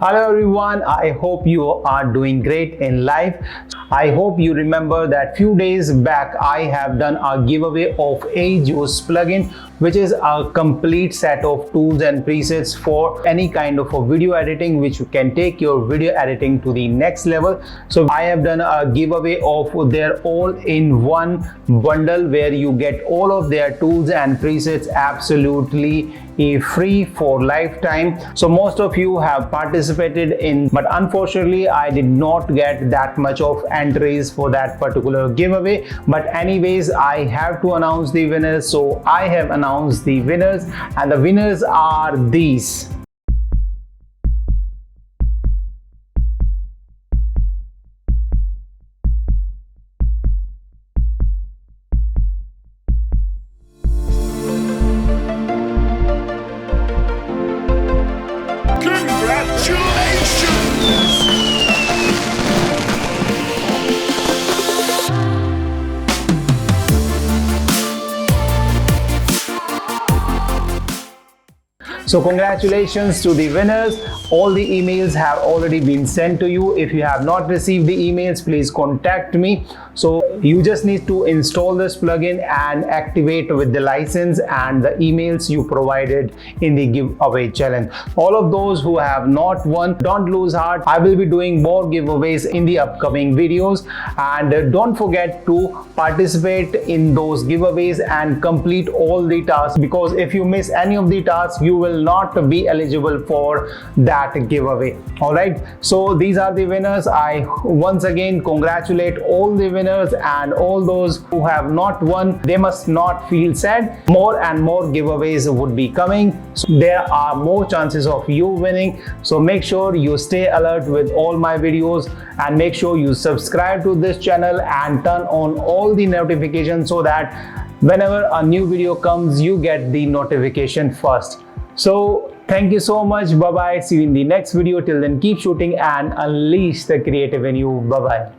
Hello everyone, I hope you are doing great in life. I hope you remember that few days back I have done a giveaway of AeJuice plugin, which is a complete set of tools and presets for any kind of a video editing, which you can take your video editing to the next level. So I have done a giveaway of their all-in-one bundle where you get all of their tools and presets absolutely free for lifetime. So most of you have participated in, but unfortunately I did not get that much of entries for that particular giveaway. But anyways, I have to announce the winners, so I have announced the winners, and the winners are these. So congratulations to the winners. All the emails have already been sent to you. If you have not received the emails, please contact me. So you just need to install this plugin and activate with the license and the emails you provided in the giveaway challenge. All of those who have not won, don't lose heart. I will be doing more giveaways in the upcoming videos, and don't forget to participate in those giveaways and complete all the tasks, because if you miss any of the tasks, you will not be eligible for that giveaway. All right, so these are the winners. I once again congratulate all the winners, and all those who have not won, they must not feel sad. More and more giveaways would be coming, so there are more chances of you winning. So make sure you stay alert with all my videos, and make sure you subscribe to this channel and turn on all the notifications so that whenever a new video comes, you get the notification first. So thank you so much. Bye bye. See you in the next video. Till then, keep shooting and unleash the creative in you. Bye bye.